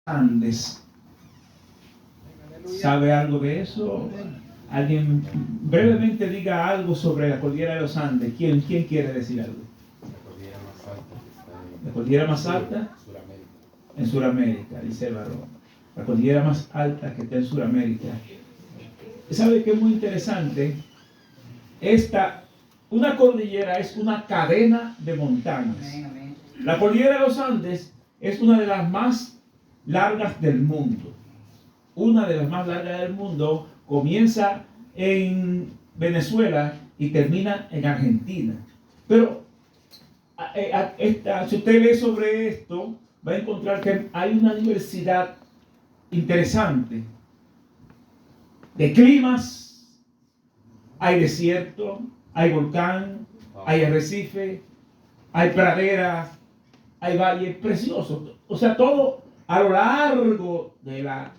Andes. ¿Sabe algo de eso? Alguien brevemente diga algo sobre la cordillera de los Andes. ¿Quién quiere decir algo? La cordillera más alta en Sudamérica, dice el varón. La cordillera más alta que está en Sudamérica. ¿Sabe qué es muy interesante? Una cordillera es una cadena de montañas. La cordillera de los Andes es una de las más largas del mundo. Una de las más largas del mundo. Comienza en Venezuela y termina en Argentina. Pero si usted lee sobre esto, va a encontrar que hay una diversidad interesante de climas. Hay desierto, hay volcán, hay arrecife, hay praderas, hay valles preciosos. O sea, todo a lo largo de la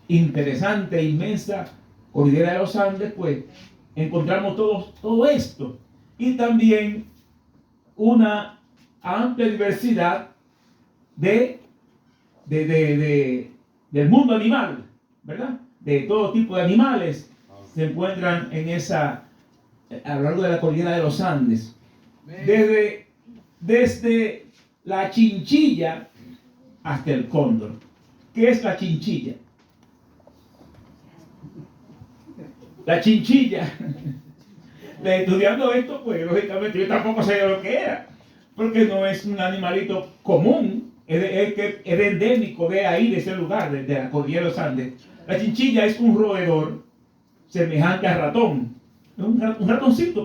interesante e inmensa cordillera de los Andes, pues encontramos todo esto. Y también una amplia diversidad del mundo animal, ¿verdad? De todo tipo de animales se encuentran a lo largo de la cordillera de los Andes. Desde la chinchilla hasta el cóndor. ¿Qué es la chinchilla? La chinchilla. Estudiando esto, pues lógicamente yo tampoco sabía lo que era, porque no es un animalito común, es endémico de ahí, de ese lugar, de la cordillera de los Andes. La chinchilla es un roedor semejante al ratón, un ratoncito,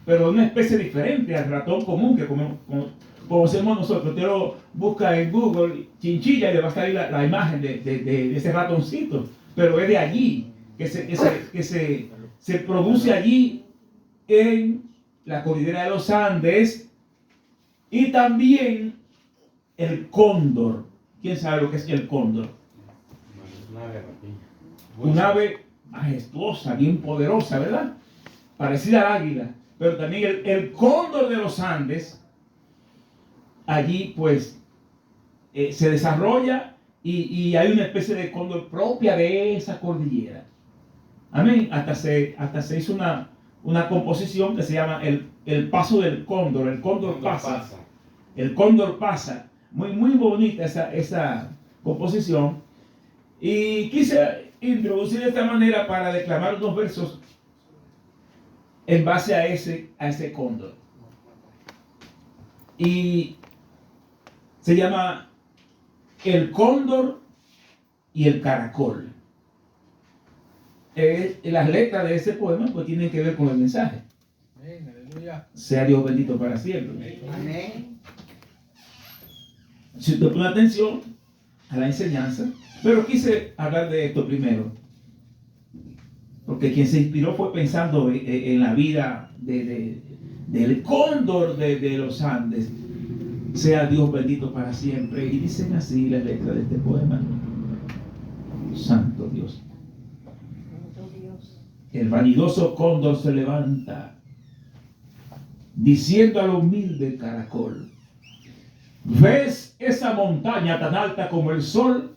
pero una especie diferente al ratón común que conocemos nosotros. Usted lo busca en Google, chinchilla, y le va a salir la imagen de ese ratoncito, pero es de allí, que se produce allí en la cordillera de los Andes. Y también el cóndor. ¿Quién sabe lo que es el cóndor? Un ave majestuosa, bien poderosa, ¿verdad? Parecida al águila. Pero también el cóndor de los Andes, allí pues se desarrolla y hay una especie de cóndor propia de esa cordillera. Amén. Hasta se hizo una composición que se llama el paso del cóndor. El cóndor pasa. El cóndor pasa. Muy, muy bonita esa composición. Y quise introducir de esta manera para declamar unos versos en base a ese cóndor. Y se llama El cóndor y el caracol. Las letras de ese poema pues tienen que ver con el mensaje. Amén, aleluya. Sea Dios bendito para siempre. Amén. Si usted pone atención a la enseñanza, pero quise hablar de esto primero, porque quien se inspiró fue pensando en la vida del cóndor de los Andes. Sea Dios bendito para siempre. Y dicen así las letras de este poema. Santo Dios. El vanidoso cóndor se levanta, diciendo al humilde caracol: ¿ves esa montaña tan alta como el sol?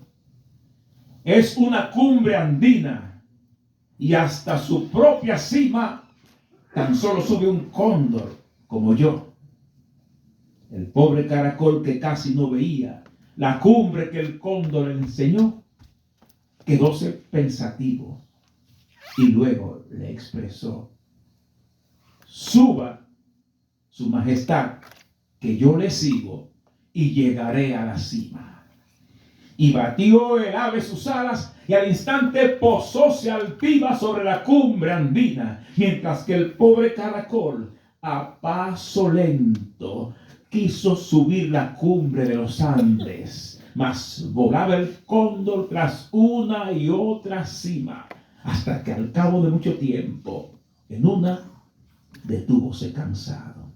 Es una cumbre andina, y hasta su propia cima tan solo sube un cóndor como yo. El pobre caracol, que casi no veía la cumbre que el cóndor le enseñó, quedóse pensativo y luego le expresó: suba su majestad, que yo le sigo y llegaré a la cima. Y batió el ave sus alas y al instante posóse altiva sobre la cumbre andina, mientras que el pobre caracol a paso lento quiso subir la cumbre de los Andes, mas volaba el cóndor tras una y otra cima, hasta que al cabo de mucho tiempo en una detúvose cansado.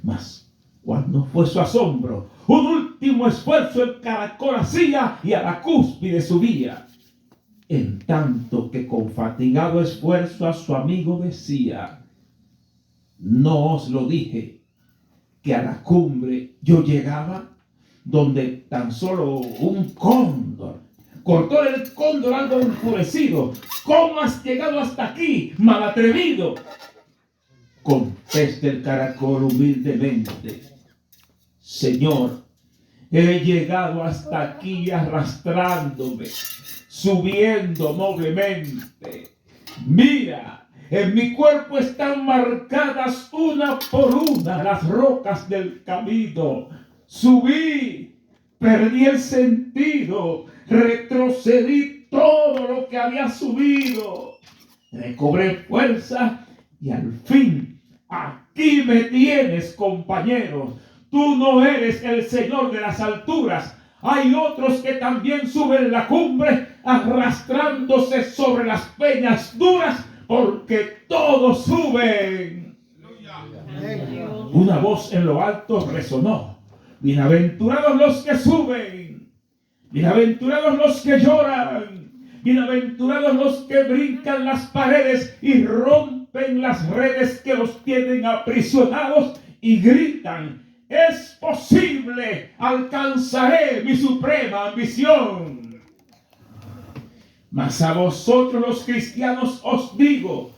Mas cuando fue su asombro, un último esfuerzo el caracol hacía y a la cúspide subía, en tanto que con fatigado esfuerzo a su amigo decía: ¿no os lo dije que a la cumbre yo llegaba? donde tan solo un cóndor. Cortó el cóndor algo enfurecido. ¿Cómo has llegado hasta aquí, malatrevido? Contesta el caracol humildemente: Señor, he llegado hasta aquí arrastrándome, subiendo noblemente. Mira, en mi cuerpo están marcadas una por una las rocas del camino. Subí, perdí el sentido, retrocedí todo lo que había subido. Recobré fuerza y al fin aquí me tienes, compañero. Tú no eres el Señor de las alturas. Hay otros que también suben la cumbre arrastrándose sobre las peñas duras, porque todos suben. Una voz en lo alto resonó: bienaventurados los que suben, bienaventurados los que lloran, bienaventurados los que brincan las paredes y rompen las redes que los tienen aprisionados y gritan: es posible, alcanzaré mi suprema ambición. Mas a vosotros los cristianos os digo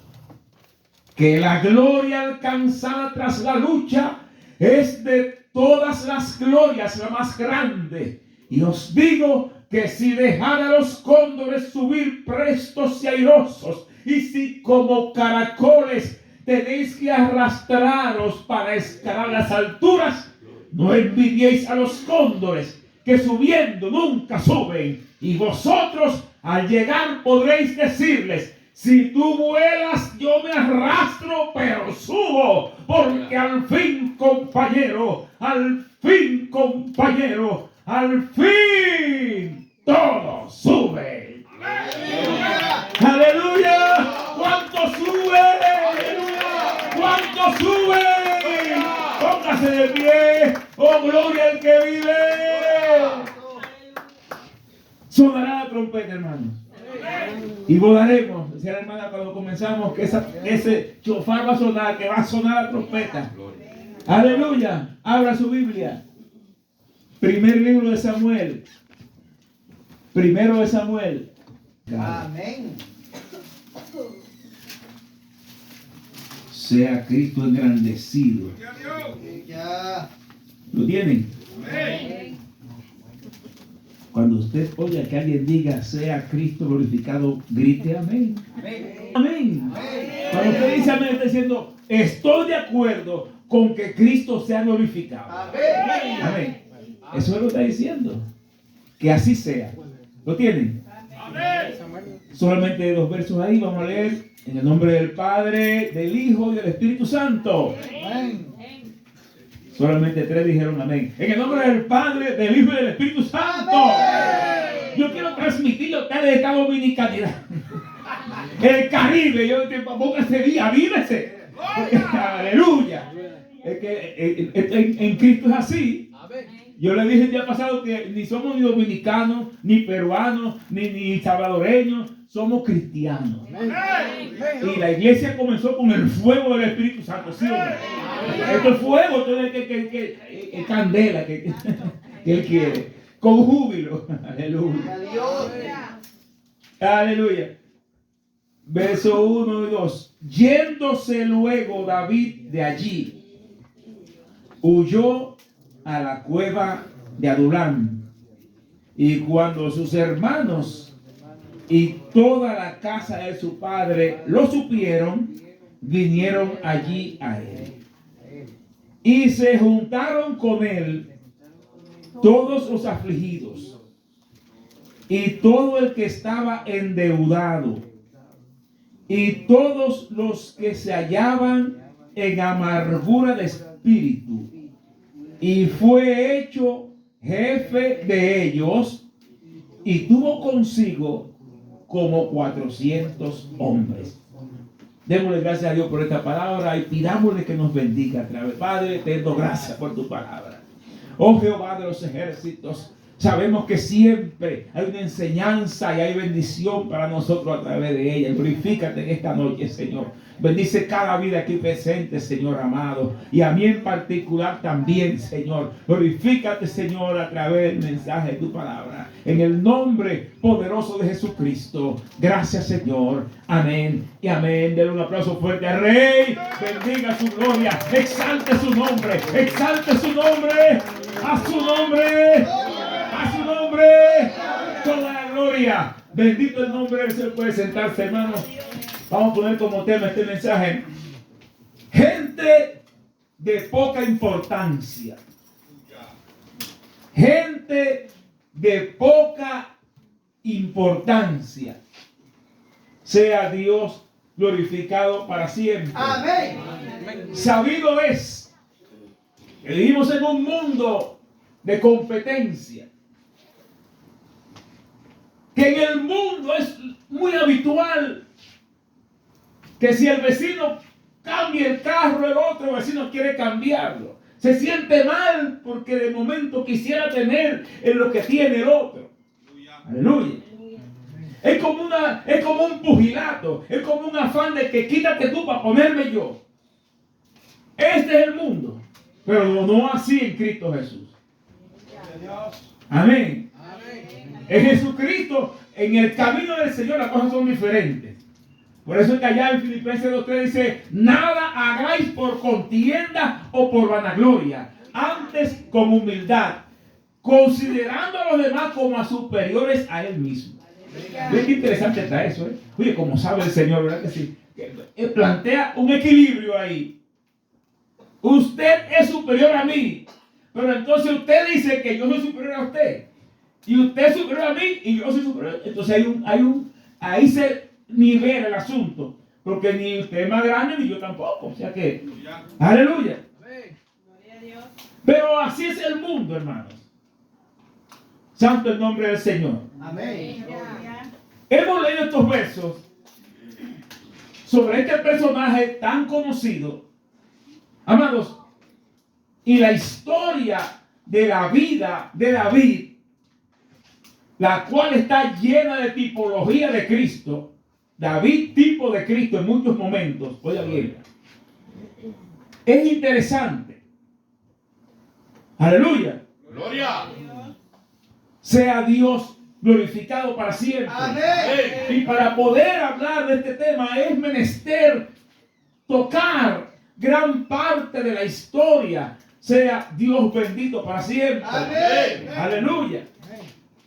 que la gloria alcanzada tras la lucha es de todas las glorias la más grande. Y os digo que si dejara a los cóndores subir prestos y airosos, y si como caracoles tenéis que arrastraros para escalar las alturas, no envidiéis a los cóndores, que subiendo nunca suben. Y vosotros al llegar podréis decirles: si tú vuelas, yo me arrastro, pero subo, porque al fin, compañero, al fin, compañero, al fin, todos suben. ¡Aleluya! ¡Aleluya! ¿Cuántos suben? ¡Aleluya! ¿Cuántos suben? Póngase de pie. ¡Oh, gloria al que vive! Sonará la trompeta, hermanos. Y volaremos. Decía la hermana cuando comenzamos que ese chofar va a sonar, que va a sonar la trompeta. Aleluya. Abra su Biblia. Primer libro de Samuel. Primero de Samuel. Amén. Sea Cristo engrandecido. ¿Lo tienen? Amén. Cuando usted oiga que alguien diga sea Cristo glorificado, grite amén. Amén. Amén. Cuando usted dice amén, está diciendo: estoy de acuerdo con que Cristo sea glorificado. Amén. Amén. Eso es lo que está diciendo. Que así sea. ¿Lo tienen? Amén. Solamente 2 versos ahí. Vamos a leer en el nombre del Padre, del Hijo y del Espíritu Santo. Amén. Solamente 3 dijeron amén. En el nombre del Padre, del Hijo y del Espíritu Santo. Amén. Yo quiero transmitirle a ustedes esta dominicanidad. El Caribe. Yo te pongo ese día, vívese. Aleluya. Es que en Cristo es así. Yo le dije el día pasado que ni somos ni dominicanos, ni peruanos, ni salvadoreños. Somos cristianos. Y la iglesia comenzó con el fuego del Espíritu Santo. ¿Sí o no? Esto es fuego, esto es candela que Él quiere. Con júbilo. Aleluya. Aleluya. Verso 1 y 2. Yéndose luego David de allí, huyó a la cueva de Adulam. Y cuando sus hermanos y toda la casa de su padre lo supieron, vinieron allí a él. Y se juntaron con él todos los afligidos y todo el que estaba endeudado y todos los que se hallaban en amargura de espíritu. Y fue hecho jefe de ellos y tuvo consigo como 400 hombres. Démosle gracias a Dios por esta palabra y pidámosle que nos bendiga a través. Padre, te doy gracias por tu palabra. Oh Jehová de los ejércitos, Sabemos que siempre hay una enseñanza y hay bendición para nosotros a través de ella. Glorifícate en esta noche, Señor. Bendice cada vida aquí presente, Señor amado. Y a mí en particular también, Señor. Glorifícate, Señor, a través del mensaje de tu palabra. En el nombre poderoso de Jesucristo. Gracias, Señor. Amén y amén. Denle un aplauso fuerte al Rey. Bendiga su gloria. Exalte su nombre. Exalte su nombre. A su nombre. A su nombre. Toda la gloria. Bendito el nombre del Señor. Puede sentarse, hermano. Vamos a poner como tema este mensaje: gente de poca importancia. Gente de poca importancia. Sea Dios glorificado para siempre. Amén. Sabido es que vivimos en un mundo de competencia. Que en el mundo es muy habitual que si el vecino cambia el carro, el otro vecino quiere cambiarlo. Se siente mal porque de momento quisiera tener en lo que tiene el otro. Aleluya. Es como un pugilato. Es como un afán de que quítate tú para ponerme yo. Este es el mundo. Pero no así en Cristo Jesús. Amén. En Jesucristo, en el camino del Señor, las cosas son diferentes. Por eso es que allá en Filipenses 2:3 dice: nada hagáis por contienda o por vanagloria, antes con humildad, considerando a los demás como a superiores a él mismo. ¿Ves qué interesante está eso? Oye, como sabe el Señor, ¿verdad que sí? Plantea un equilibrio ahí. Usted es superior a mí, pero entonces usted dice que yo soy superior a usted, y usted es superior a mí y yo soy superior. Entonces ahí se nivela el asunto, porque ni usted es más grande ni yo tampoco. O sea que, aleluya. Pero así es el mundo, hermanos. Santo el nombre del Señor. Amén. Hemos leído estos versos sobre este personaje tan conocido, amados, y la historia de la vida de David, la cual está llena de tipología de Cristo. David, tipo de Cristo en muchos momentos. Oiga bien, es interesante. Aleluya. Gloria. Sea Dios glorificado para siempre. Amén. Y para poder hablar de este tema es menester tocar gran parte de la historia. Sea Dios bendito para siempre. Amén. Aleluya.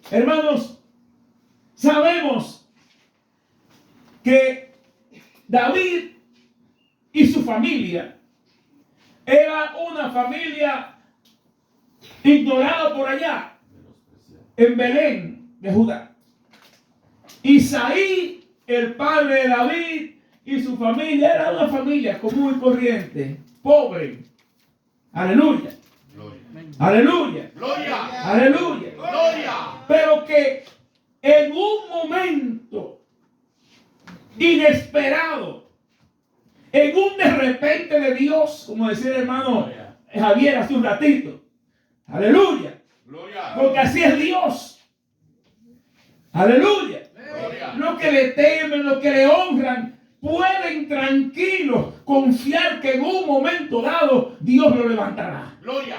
Hermanos, sabemos que David y su familia era una familia ignorada por allá en Belén de Judá. Isaí, el padre de David, y su familia era una familia común y corriente, pobre. Aleluya. Gloria. Aleluya. Gloria. Aleluya. Gloria. Pero que en un momento inesperado, en un de repente de Dios, como decía el hermano Javier hace un ratito. Aleluya. Gloria. Porque así es Dios. Aleluya. Gloria. Los que le temen, los que le honran, pueden tranquilos confiar que en un momento dado Dios lo levantará. Gloria.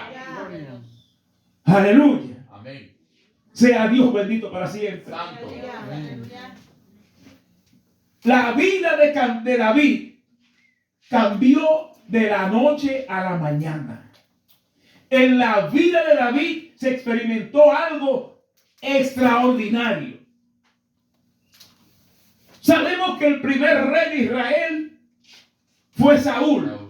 Aleluya. Amén. Sea Dios bendito para siempre. Santo. La vida de David cambió de la noche a la mañana. En la vida de David se experimentó algo extraordinario. Sabemos que el primer rey de Israel fue Saúl.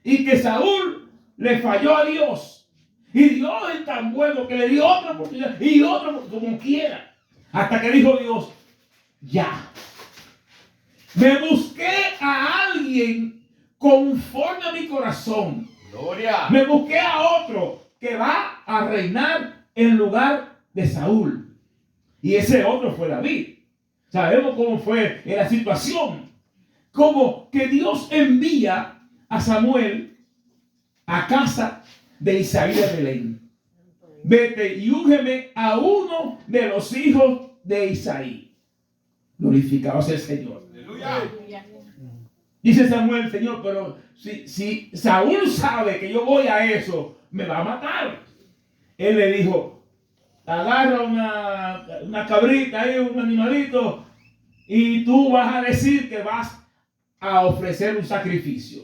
Y que Saúl le falló a Dios. Y Dios es tan bueno que le dio otra oportunidad y otra como quiera. Hasta que dijo Dios: ya. Me busqué a alguien conforme a mi corazón. Gloria. Me busqué a otro que va a reinar en lugar de Saúl. Y ese otro fue David. Sabemos cómo fue la situación. Como que Dios envía a Samuel a casa de Isaí de Belén. vete y úngeme a uno de los hijos de Isaí. Glorificado sea el Señor. Aleluya. Dice Samuel, Señor, pero si Saúl sabe que yo voy a eso, me va a matar. Él le dijo, agarra una cabrita ahí, un animalito, y tú vas a decir que vas a ofrecer un sacrificio.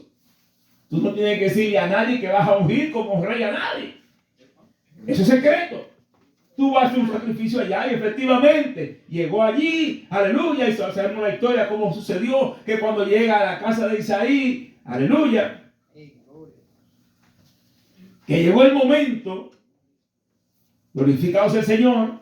Tú no tienes que decirle a nadie que vas a ungir como rey a nadie. Eso es secreto. Tú vas a hacer un sacrificio allá y efectivamente llegó allí, aleluya, y sabemos la historia, cómo sucedió, que cuando llega a la casa de Isaí, aleluya, que llegó el momento, glorificado sea el Señor,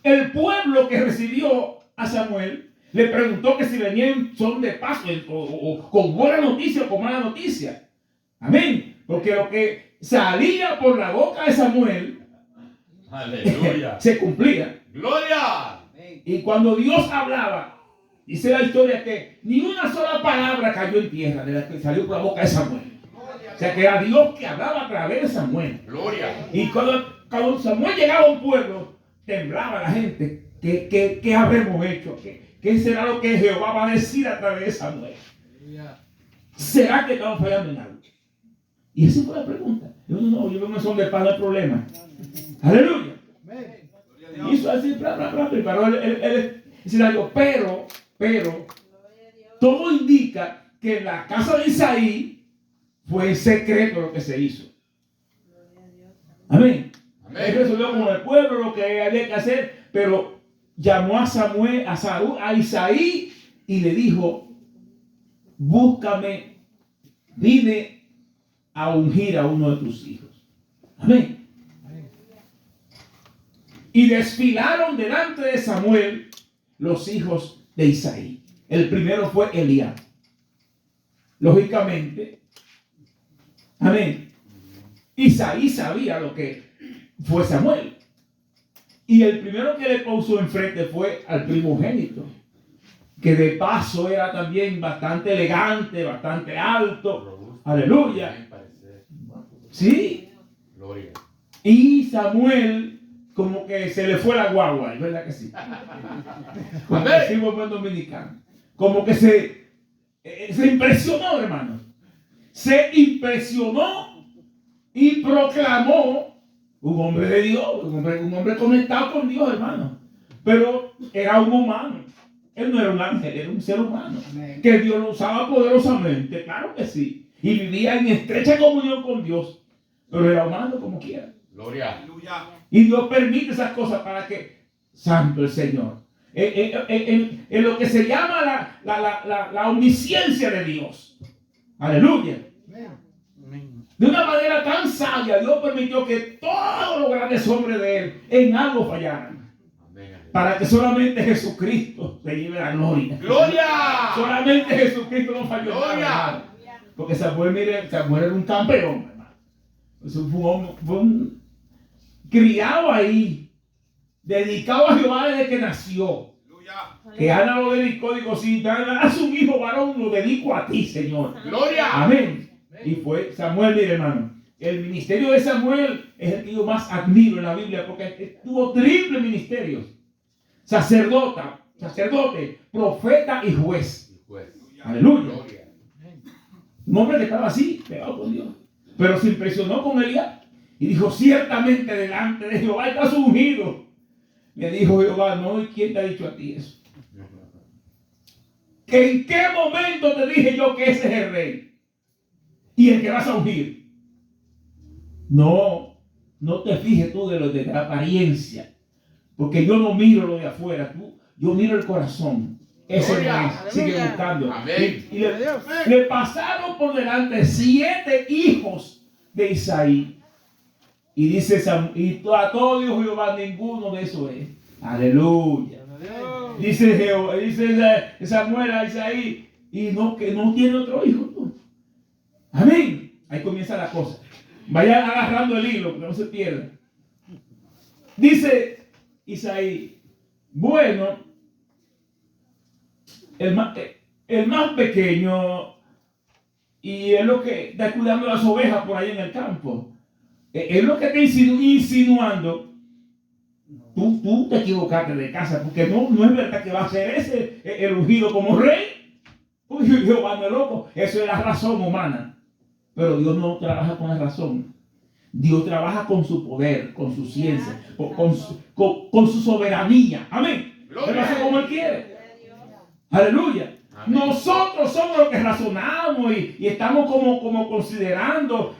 el pueblo que recibió a Samuel le preguntó que si venían son de paz o con buena noticia o con mala noticia. Amén. Porque lo que salía por la boca de Samuel, Aleluya. se cumplía. Gloria. Y cuando Dios hablaba, dice la historia que ni una sola palabra cayó en tierra de la que salió por la boca de Samuel. O sea que era Dios que hablaba a través de Samuel. Gloria. Y cuando Samuel llegaba a un pueblo, temblaba la gente. ¿Qué habremos hecho? ¿Qué será lo que Jehová va a decir a través de Samuel? ¿Será que estamos fallando en algo? Y esa fue la pregunta. No, yo no son de paz, no hay problema. Aleluya. Y hizo así, preparó el escenario. Pero, todo indica que en la casa de Isaí fue en secreto lo que se hizo. Amén. Él resolvió con el pueblo lo que había que hacer, pero llamó a Samuel, a Saúl, a Isaí y le dijo: búscame, vine a ungir a uno de tus hijos. Amén. Y desfilaron delante de Samuel los hijos de Isaí. El primero fue Eliab. Lógicamente, amén, Isaí sabía lo que fue Samuel. Y el primero que le puso enfrente fue al primogénito, que de paso era también bastante elegante, bastante alto. Aleluya. Sí. Gloria. Y Samuel como que se le fue la guagua, ¿es verdad que sí? Como decimos buen dominicano. Como que se impresionó, hermano. Se impresionó y proclamó un hombre de Dios, un hombre conectado con Dios, hermano. Pero era un humano. Él no era un ángel, era un ser humano. Amén. Que Dios lo usaba poderosamente, claro que sí. Y vivía en estrecha comunión con Dios. Pero era humano como quiera. Gloria. Y Dios permite esas cosas para que, santo el Señor, en lo que se llama la omnisciencia de Dios. Aleluya. De una manera tan sabia, Dios permitió que todos los grandes hombres de Él en algo fallaran. Para que solamente Jesucristo se lleve la gloria. ¡Gloria! Solamente Jesucristo no falló. ¡Gloria! Porque Samuel era un campeón, hermano. Fue un criado ahí, dedicado a Jehová desde que nació. Que Ana lo dedicó, digo, si a su hijo varón lo dedico a ti, Señor. ¡Gloria! Amén. Y fue Samuel, mire, hermano. El ministerio de Samuel es el que yo más admiro en la Biblia, porque tuvo triple ministerios: sacerdote, profeta y juez. Aleluya. Un hombre que estaba así, pegado con Dios. Pero se impresionó con Elías y dijo: ciertamente delante de Jehová estás ungido. Le dijo Jehová: no, ¿y quién te ha dicho a ti eso? ¿En qué momento te dije yo que ese es el rey y el que vas a ungir? No te fijes tú de la apariencia, porque yo no miro lo de afuera, yo miro el corazón. Ese no es. Sigue buscando. Amén. Y le pasaron por delante 7 hijos de Isaí. Y dice y a todo Dios Jehová, ninguno de esos es. Aleluya. Dice Samuel a Isaí, y que no tiene otro hijo. Tú. Amén. Ahí comienza la cosa. Vayan agarrando el hilo, que no se pierda. Dice Isaí: bueno, el más pequeño y es lo que está cuidando las ovejas por ahí en el campo. Es lo que está insinuando. Tú te equivocaste de casa, porque no es verdad que va a ser ese el ungido como rey. Uy, Jehová no es loco. Eso es la razón humana. Pero Dios no trabaja con la razón. Dios trabaja con su poder, con su ciencia, con su soberanía. Amén. Él hace como Él quiere. Aleluya. Amén. Nosotros somos los que razonamos y estamos como considerando.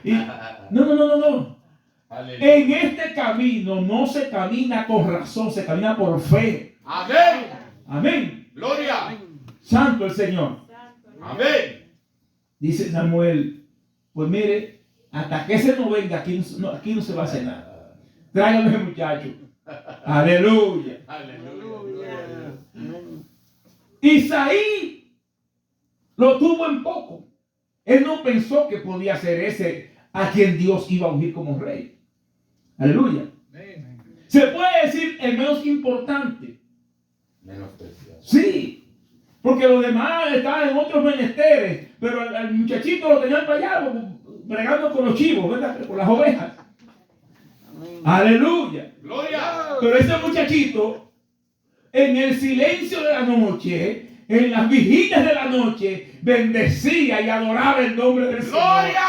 No. Aleluya. En este camino no se camina con razón, se camina por fe. Amén. Amén. Gloria. Santo el Señor. Amén. Dice Samuel, pues mire, hasta que ese no venga, aquí no se va a hacer nada. Tráigame ese muchacho. Aleluya. Aleluya. Isaí lo tuvo en poco. Él no pensó que podía ser ese a quien Dios iba a ungir como rey. Aleluya. Se puede decir el menos importante. Menos precioso. Sí. Porque los demás estaban en otros menesteres. Pero al muchachito lo tenían para allá, bregando con los chivos, ¿verdad? Con las ovejas. Aleluya. Gloria. Pero ese muchachito, en el silencio de la noche, en las vigilias de la noche, bendecía y adoraba el nombre del Señor. ¡Gloria!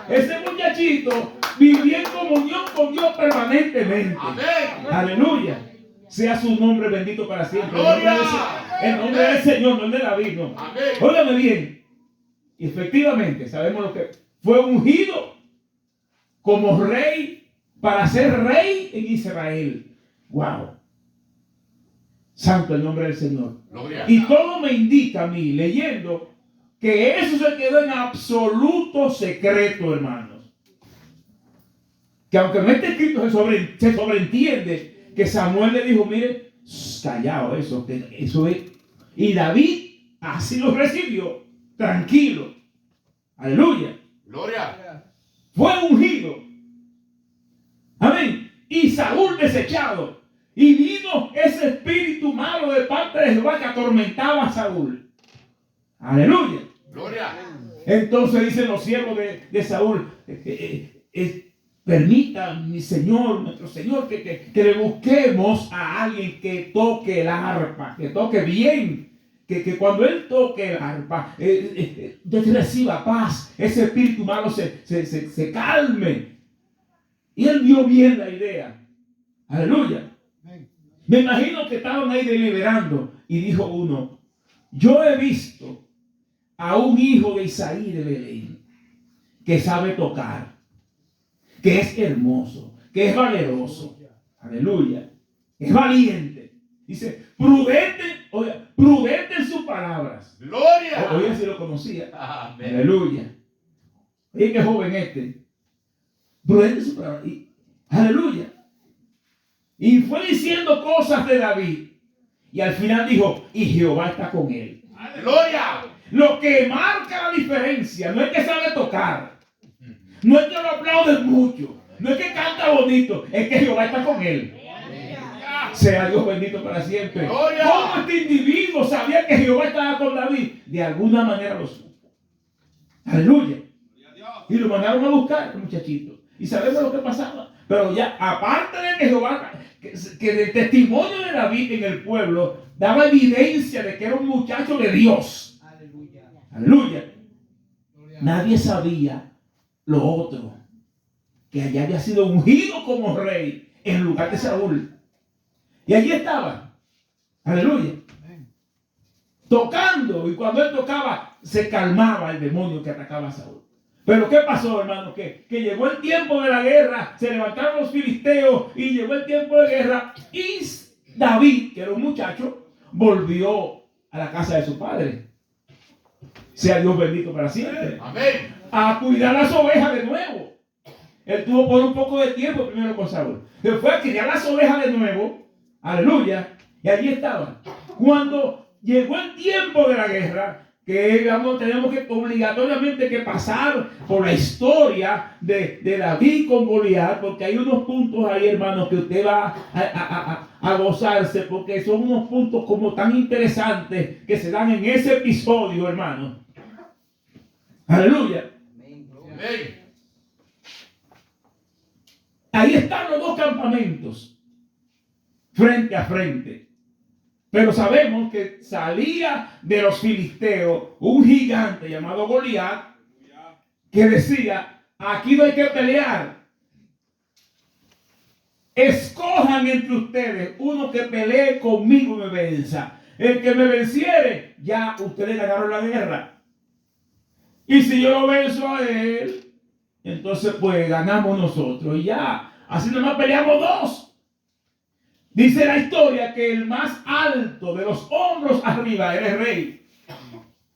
Ese muchachito vivía en comunión con Dios permanentemente. Amén. Aleluya. Sea su nombre bendito para siempre. ¡Gloria! El nombre del Señor, no el de David, no. Amén. Óigame bien. Y efectivamente, sabemos lo que fue ungido como rey para ser rey en Israel. Wow. Santo el nombre del Señor. Gloria. Y todo me indica a mí, leyendo, que eso se quedó en absoluto secreto, hermanos. Que aunque no esté escrito, se sobreentiende que Samuel le dijo, mire, callado eso es. Y David así lo recibió, tranquilo. Aleluya. Gloria. Fue ungido. Amén. Y Saúl desechado. Y vino ese espíritu malo de parte de Jehová que atormentaba a Saúl. Aleluya. Gloria. Entonces dicen los siervos de Saúl, permita, mi Señor, nuestro Señor, que le busquemos a alguien que toque el arpa, que toque bien. Que cuando él toque el arpa, reciba paz, ese espíritu malo se calme. Y él vio bien la idea. Aleluya. Me imagino que estaban ahí deliberando y dijo uno, yo he visto a un hijo de Isaí de Belén que sabe tocar, que es hermoso, que es valeroso. Aleluya. Es valiente. Dice, prudente en sus palabras. Gloria. Oye, si lo conocía. Amén. Aleluya. Oye, qué joven este. Prudente en sus palabras. Aleluya. Y fue diciendo cosas de David. Y al final dijo, y Jehová está con él. Gloria. Lo que marca la diferencia no es que sabe tocar. No es que lo aplauden mucho. No es que canta bonito. Es que Jehová está con él. Sea Dios bendito para siempre. Gloria. ¿Cómo este individuo sabía que Jehová estaba con David? De alguna manera lo supo. Aleluya. Y lo mandaron a buscar, muchachito. Y sabemos lo que pasaba. Pero ya, aparte de que Jehová, que el testimonio de David en el pueblo daba evidencia de que era un muchacho de Dios. Aleluya. Aleluya. Nadie sabía lo otro. Que allá había sido ungido como rey en lugar de Saúl. Y allí estaba. Aleluya. Tocando. Y cuando él tocaba, se calmaba el demonio que atacaba a Saúl. Pero ¿qué pasó, hermano? Que llegó el tiempo de la guerra, se levantaron los filisteos y llegó el tiempo de guerra. Y David, que era un muchacho, volvió a la casa de su padre. Sea Dios bendito para siempre. Amén. A cuidar las ovejas de nuevo. Él tuvo por un poco de tiempo primero con Saúl. Se fue a criar las ovejas de nuevo. Aleluya. Y allí estaban. Cuando llegó el tiempo de la guerra, que digamos, tenemos que obligatoriamente que pasar por la historia de David con Goliat, porque hay unos puntos ahí, hermanos, que usted va a gozarse, porque son unos puntos como tan interesantes que se dan en ese episodio, hermanos. Aleluya. Amén. Ahí están los dos campamentos, frente a frente. Pero sabemos que salía de los filisteos un gigante llamado Goliat, que decía: aquí no hay que pelear. Escojan entre ustedes uno que pelee conmigo y me venza. El que me venciere, ya ustedes ganaron la guerra. Y si yo lo venzo a él, entonces pues ganamos nosotros. Y ya, así nomás peleamos dos. Dice la historia que el más alto de los hombros arriba era el rey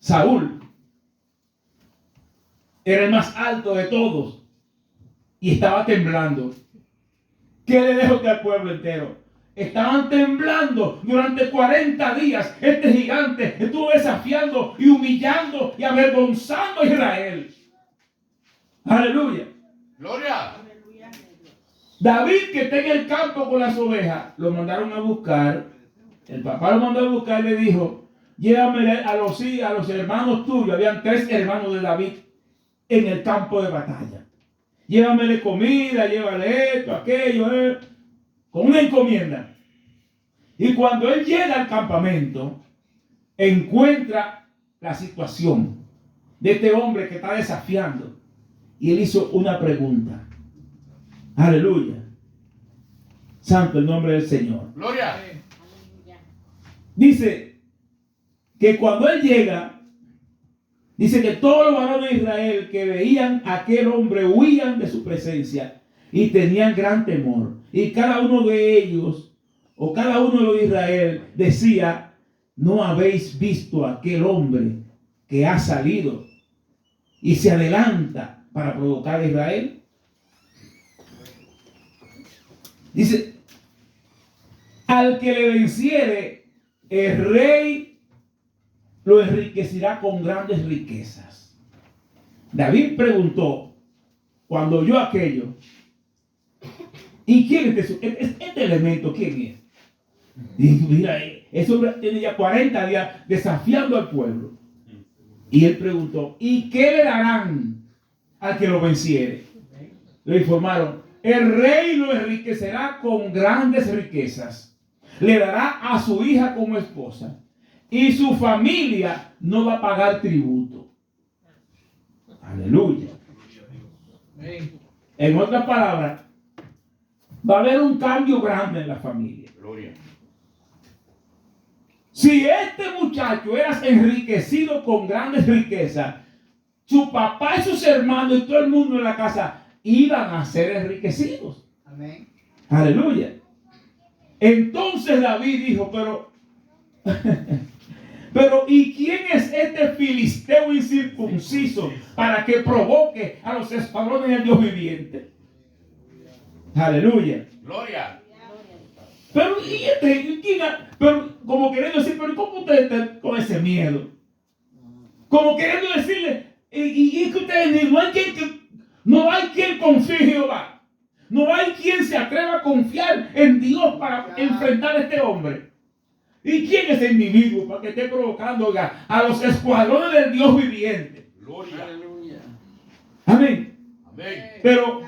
Saúl. Era el más alto de todos. Y estaba temblando. ¿Qué le dejo al pueblo entero? Estaban temblando durante 40 días. Este gigante estuvo desafiando y humillando y avergonzando a Israel. Aleluya. Gloria. David, que está en el campo con las ovejas, lo mandaron a buscar. El papá lo mandó a buscar y le dijo: llévame a los hermanos tuyos. Habían 3 hermanos de David en el campo de batalla. Llévamele comida, llévale esto, aquello, con una encomienda. Y cuando él llega al campamento, encuentra la situación de este hombre que está desafiando. Y él hizo una pregunta. Aleluya. Santo el nombre del Señor. Gloria. Dice que cuando él llega, dice que todos los varones de Israel que veían a aquel hombre huían de su presencia y tenían gran temor. Y cada uno de ellos, o cada uno de los de Israel, decía: ¿no habéis visto a aquel hombre que ha salido y se adelanta para provocar a Israel? Dice: al que le venciere, el rey lo enriquecerá con grandes riquezas. David preguntó, cuando oyó aquello: ¿y quién es este elemento? ¿Quién es? Y mira, ese hombre tiene ya 40 días desafiando al pueblo. Y él preguntó: ¿y qué le darán al que lo venciere? Le informaron: el rey lo enriquecerá con grandes riquezas. Le dará a su hija como esposa. Y su familia no va a pagar tributo. Aleluya. En otras palabras, va a haber un cambio grande en la familia. Gloria. Si este muchacho era enriquecido con grandes riquezas, su papá y sus hermanos y todo el mundo en la casa iban a ser enriquecidos. Amén. Aleluya. Entonces David dijo: pero ¿y quién es este filisteo incircunciso para que provoque a los escuadrones del Dios viviente? Aleluya. Gloria. Pero, pero como queriendo decir: pero ¿cómo ustedes están con ese miedo? Como queriendo decirle: y que ustedes no hay quien confíe en Jehová. No hay quien se atreva a confiar en Dios para enfrentar a este hombre. ¿Y quién es el individuo para que esté provocando a los escuadrones del Dios viviente? Gloria. Aleluya. Amén. Amén. Pero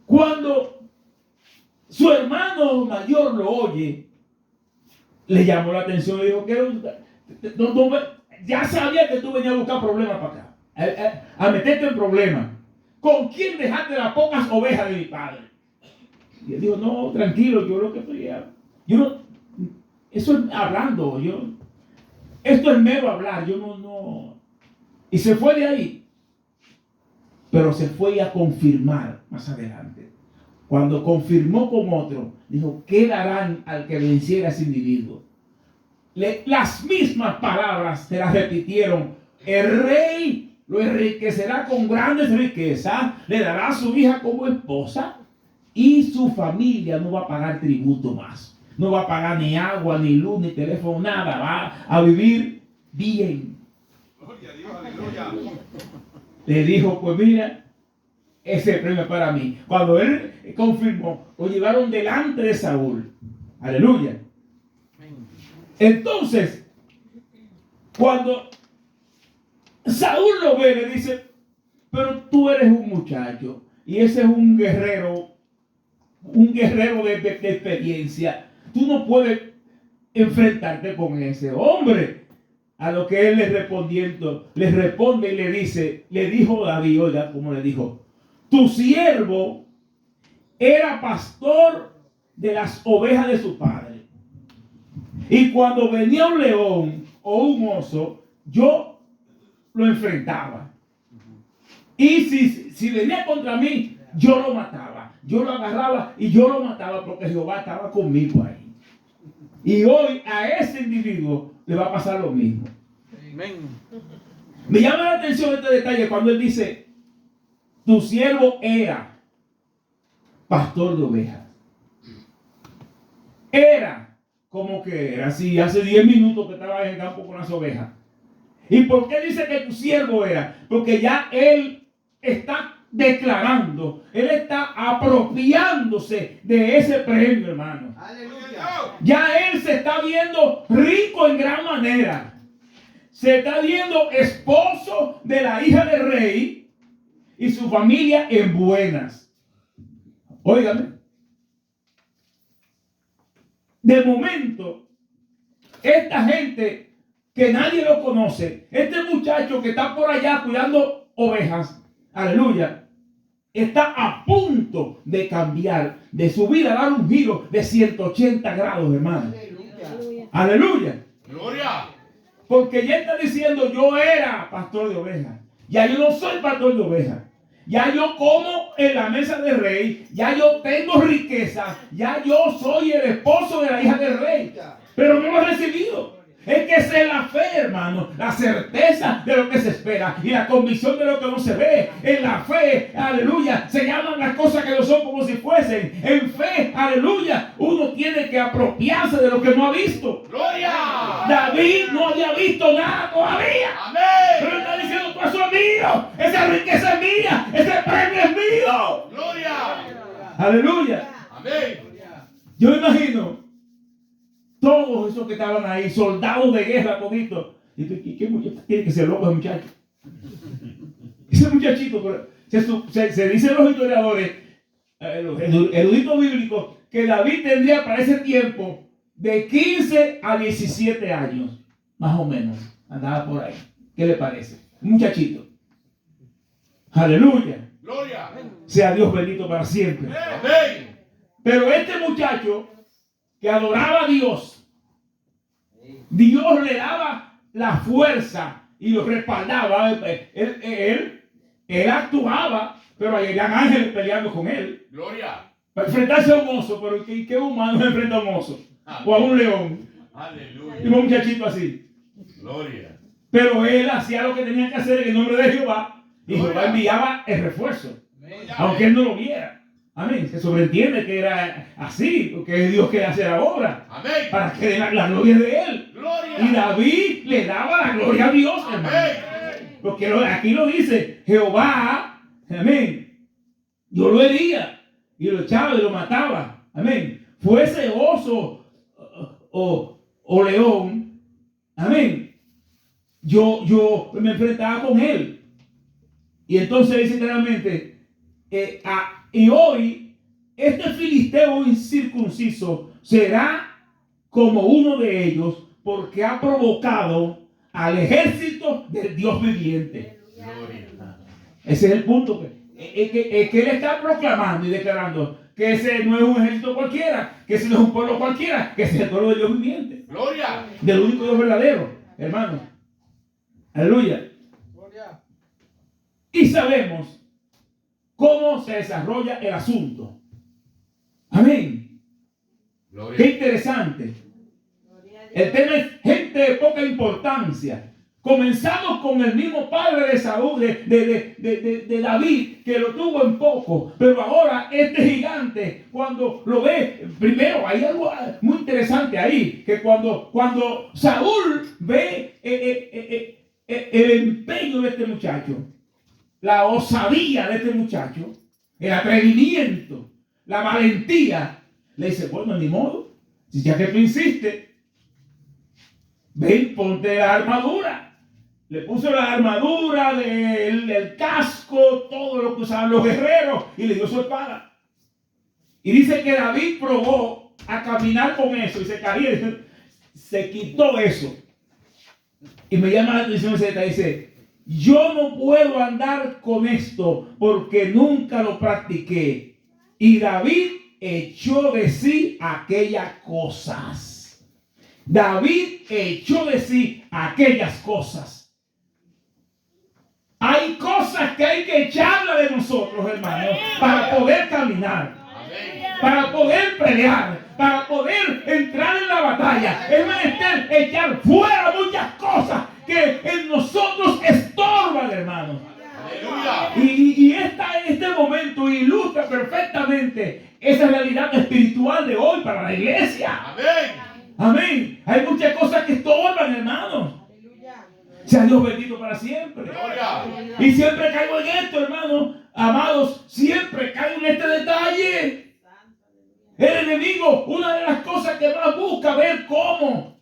cuando su hermano mayor lo oye, le llamó la atención y dijo: ya sabía que tú venías a buscar problemas para acá, a meterte en problemas. ¿Con quién dejaste las pocas ovejas de mi padre? Y él dijo: no, tranquilo, yo lo que estoy, eso es hablando, esto es mero hablar, no. Y se fue de ahí. Pero se fue a confirmar más adelante. Cuando confirmó con otro, dijo: ¿qué darán al que venciera a ese individuo? Las mismas palabras se las repitieron: el rey lo enriquecerá con grandes riquezas, le dará a su hija como esposa y su familia no va a pagar tributo más. No va a pagar ni agua, ni luz, ni teléfono, nada. Va a vivir bien. Gloria a Dios, aleluya. Le dijo: pues mira, ese premio es para mí. Cuando él confirmó, lo llevaron delante de Saúl. Aleluya. Entonces, cuando Saúl lo ve y le dice, pero tú eres un muchacho y ese es un guerrero de experiencia. Tú no puedes enfrentarte con ese hombre. A lo que él le responde y le dice, le dijo David, oiga, como le dijo, tu siervo era pastor de las ovejas de su padre. Y cuando venía un león o un oso, yo lo enfrentaba. Y si venía contra mí, yo lo mataba. Yo lo agarraba y yo lo mataba porque Jehová estaba conmigo ahí. Y hoy a ese individuo le va a pasar lo mismo. Amén. Me llama la atención este detalle cuando él dice, tu siervo era pastor de ovejas. Era, como que era, así hace 10 minutos que estaba en el campo con las ovejas. ¿Y por qué dice que tu siervo era? Porque ya él está declarando, él está apropiándose de ese premio, hermano. Aleluya. Ya él se está viendo rico en gran manera. Se está viendo esposo de la hija del rey y su familia en buenas. Óigame. De momento, esta gente que nadie lo conoce, este muchacho que está por allá cuidando ovejas, aleluya, está a punto de cambiar de su vida, dar un giro de 180 grados, hermano. Aleluya. Aleluya. Gloria. Porque ya está diciendo, yo era pastor de ovejas. Ya yo no soy pastor de ovejas. Ya yo como en la mesa del rey. Ya yo tengo riqueza. Ya yo soy el esposo de la hija del rey. Pero no lo he recibido. Es que esa es la fe, hermano. La certeza de lo que se espera y la convicción de lo que no se ve. En la fe, aleluya, se llaman las cosas que no son como si fuesen. En fe, aleluya, uno tiene que apropiarse de lo que no ha visto. Gloria. David no había visto nada todavía. Pero Amén. está diciendo, todo eso es mío. Esa riqueza es mía. Ese premio es mío. Gloria. Aleluya. Amén. Yo me imagino todos esos que estaban ahí, soldados de guerra, toditos. Y ¿qué muchacho? Tiene que ser loco ese muchacho. Ese muchachito, se dicen los historiadores, los eruditos bíblicos, que David tendría para ese tiempo de 15 a 17 años, más o menos. Andaba por ahí. ¿Qué le parece? Un muchachito. Aleluya. Gloria. Sea Dios bendito para siempre. Amén. Pero este muchacho que adoraba a Dios, Dios le daba la fuerza y lo respaldaba. Él actuaba, pero había ángeles peleando con él. Gloria. Para enfrentarse a un oso, pero ¿qué humano se enfrenta a un oso? O a un león. Aleluya. Y un muchachito así. Gloria. Pero él hacía lo que tenía que hacer en el nombre de Jehová. Y Jehová enviaba el refuerzo, aunque él no lo viera. Amén. Se sobreentiende que era así, porque es Dios que hace la obra. Amén. Para que dé la gloria de él. Gloria. Y David le daba la gloria a Dios, hermano. Amén. Porque aquí lo dice, Jehová, amén, yo lo hería y lo echaba y lo mataba, amén. Fuese oso o león, amén, yo me enfrentaba con él. Y entonces dice claramente, y hoy este filisteo incircunciso será como uno de ellos, porque ha provocado al ejército del Dios viviente. Gloria. Ese es el punto. Que él está proclamando y declarando que ese no es un ejército cualquiera, que ese no es un pueblo cualquiera, que ese es el pueblo del Dios viviente, Gloria. del único Dios verdadero, hermano. Aleluya. Y sabemos cómo se desarrolla el asunto. Amén. Qué Gloria. interesante. El tema es gente de poca importancia. Comenzamos con el mismo padre de Saúl, de David, que lo tuvo en poco. Pero ahora este gigante, cuando lo ve, primero hay algo muy interesante ahí, que cuando Saúl ve el empeño de este muchacho, la osadía de este muchacho, el atrevimiento, la valentía, le dice, bueno, ni modo, si ya que tú insistes, ven, ponte la armadura le puso la armadura, el casco, todo lo que usaban los guerreros y le dio su espada. Y dice que David probó a caminar con eso y se caía, se quitó eso. Y me llama la atención ese detalle, dice, yo no puedo andar con esto porque nunca lo practiqué. Y David echó de sí aquellas cosas. David echó de sí aquellas cosas. Hay cosas que hay que echarle de nosotros, hermanos, para poder caminar, para poder pelear, para poder entrar en la batalla. Es menester echar fuera muchas cosas que en nosotros estorban, hermanos. Y este momento ilustra perfectmente esa realidad espiritual de hoy para la iglesia. Amén. Hay muchas cosas que estorban, hermanos. Sea Dios bendito para siempre. Y siempre caigo en esto, hermanos. Amados, siempre caigo en este detalle. El enemigo, una de las cosas que más busca ver cómo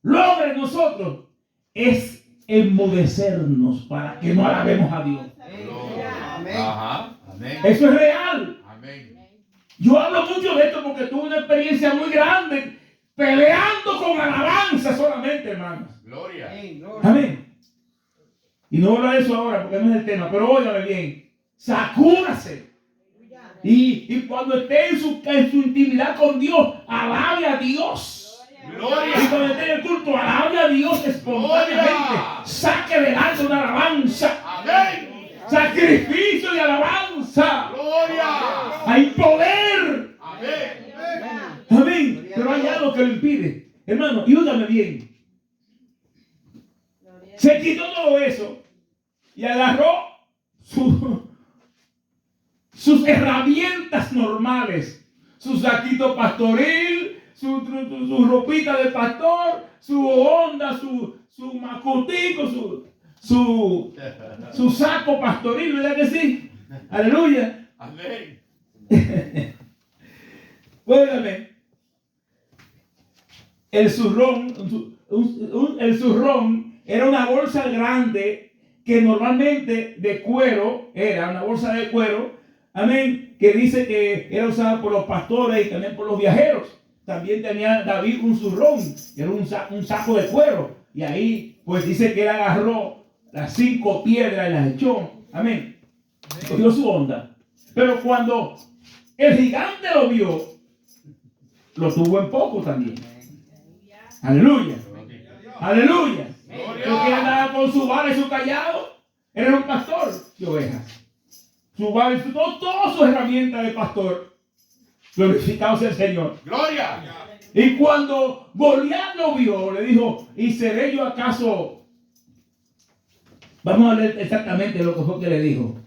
logra en nosotros es enmudecernos para que no alabemos a Dios. Ajá. Amén. Eso es real. Amén. Yo hablo mucho de esto porque tuve una experiencia muy grande peleando con alabanza solamente, hermanos. Gloria. Amén. Y no hablo de eso ahora porque no es el tema, pero óigame bien. Sacúdase. Y cuando esté en su intimidad con Dios, alabe a Dios. Gloria. Y cuando esté en el culto, alabe a Dios espontáneamente. Gloria. Saque delante una alabanza. Amén. Sacrificio de alabanza. Gloria. Hay poder. Amén. Amén. Pero hay algo que lo impide. Hermano, y óigame bien. Se quitó todo eso y agarró sus herramientas normales, su saquito pastoril, su ropita de pastor, su onda, su macutico, su saco pastoril, ¿verdad que sí? Aleluya. Amén. Óigame, el zurrón era una bolsa grande que normalmente de cuero, era una bolsa de cuero, amén, que dice que era usada por los pastores y también por los viajeros. También tenía David un zurrón, que era un saco de cuero, y ahí pues dice que él agarró las 5 piedras y las echó, amén, cogió su onda. Pero cuando el gigante lo vio, lo tuvo en poco también. Aleluya. Aleluya. Porque andaba con su vara y su callado. Era un pastor de ovejas. Su vara y todas sus herramientas de pastor. Glorificado sea el Señor. Gloria. Y cuando Goliat lo vio, le dijo, ¿y seré yo acaso? Vamos a leer exactamente lo que fue que le dijo.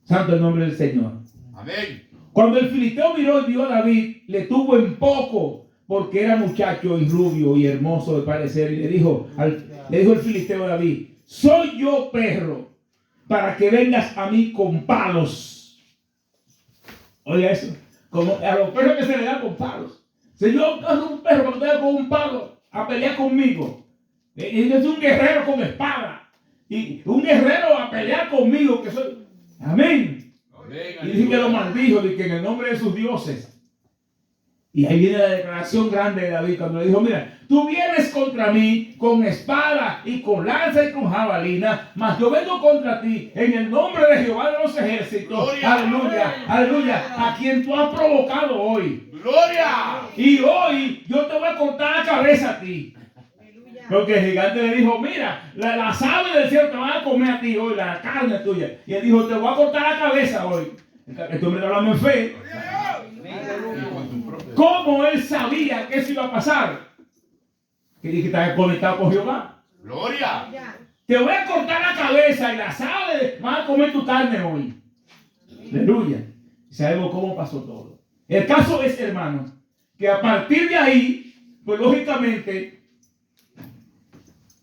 Santo el nombre del Señor. Amén. Cuando el filisteo miró y vio a David, le tuvo en poco, porque era muchacho y rubio y hermoso de parecer. Y le dijo el filisteo a David, soy yo perro, para que vengas a mí con palos. Oye eso, como a los perros que se le dan con palos. Si yo agarro un perro para que venga con un palo a pelear conmigo, es un guerrero con espada. Y un guerrero a pelear conmigo, que soy. Amén. Y dice que lo maldijo, dice que en el nombre de sus dioses. Y ahí viene la declaración grande de David cuando le dijo, mira, tú vienes contra mí con espada y con lanza y con jabalina, mas yo vengo contra ti en el nombre de Jehová de los ejércitos. Gloria. Aleluya, aleluya, a quien tú has provocado hoy. Gloria. Y hoy yo te voy a cortar la cabeza a ti. Porque el gigante le dijo, mira, las aves del cielo te van a comer a ti hoy, la carne tuya. Y él dijo, te voy a cortar la cabeza hoy. Este hombre está hablando en fe. ¿Cómo él sabía que eso iba a pasar? Que estaba conectado con Jehová. Gloria. Te voy a cortar la cabeza y las aves van a comer tu carne hoy. Aleluya. Y sabemos cómo pasó todo. El caso es, hermanos, que a partir de ahí, pues lógicamente,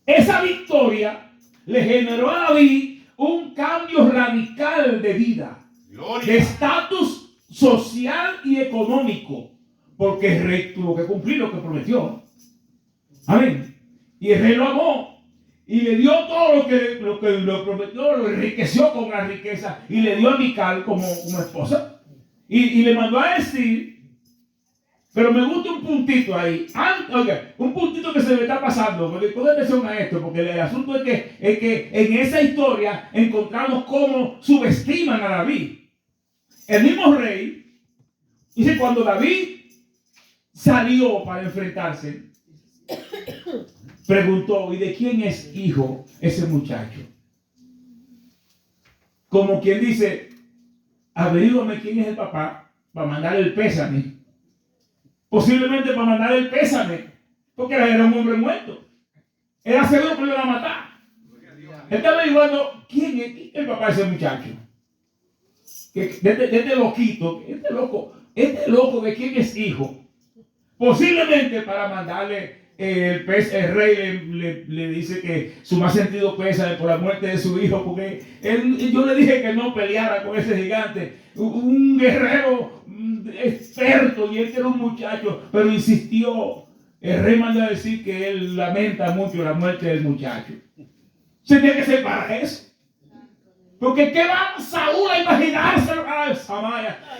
esa victoria le generó a David un cambio radical de vida, Gloria. de estatus social y económico, porque el rey tuvo que cumplir lo que prometió. Amén. Y el rey lo amó. y le dio todo lo que lo prometió, lo enriqueció con la riqueza y le dio a Mical como esposa. Y le mandó a decir, pero me gusta un puntito ahí, oiga, un puntito que se me está pasando, porque pongan atención a esto, porque el asunto es que en esa historia encontramos cómo subestiman a David. El mismo rey, dice, cuando David salió para enfrentarse, preguntó, ¿y de quién es hijo ese muchacho? Como quien dice, averígame quién es el papá para mandar el pésame. Posiblemente para mandar el pésame, porque era un hombre muerto. Era seguro que lo iban a matar. Él estaba averiguando quién es el papá de ese muchacho. De este loquito, este loco de quién es hijo. Posiblemente para mandarle el rey le dice que su más sentido pesa por la muerte de su hijo, porque yo le dije que no peleara con ese gigante, un guerrero experto, y él era un muchacho, pero insistió. El rey manda a decir que él lamenta mucho la muerte del muchacho. Se tiene que ser para eso. Porque ¿qué va Saúl a imaginarse?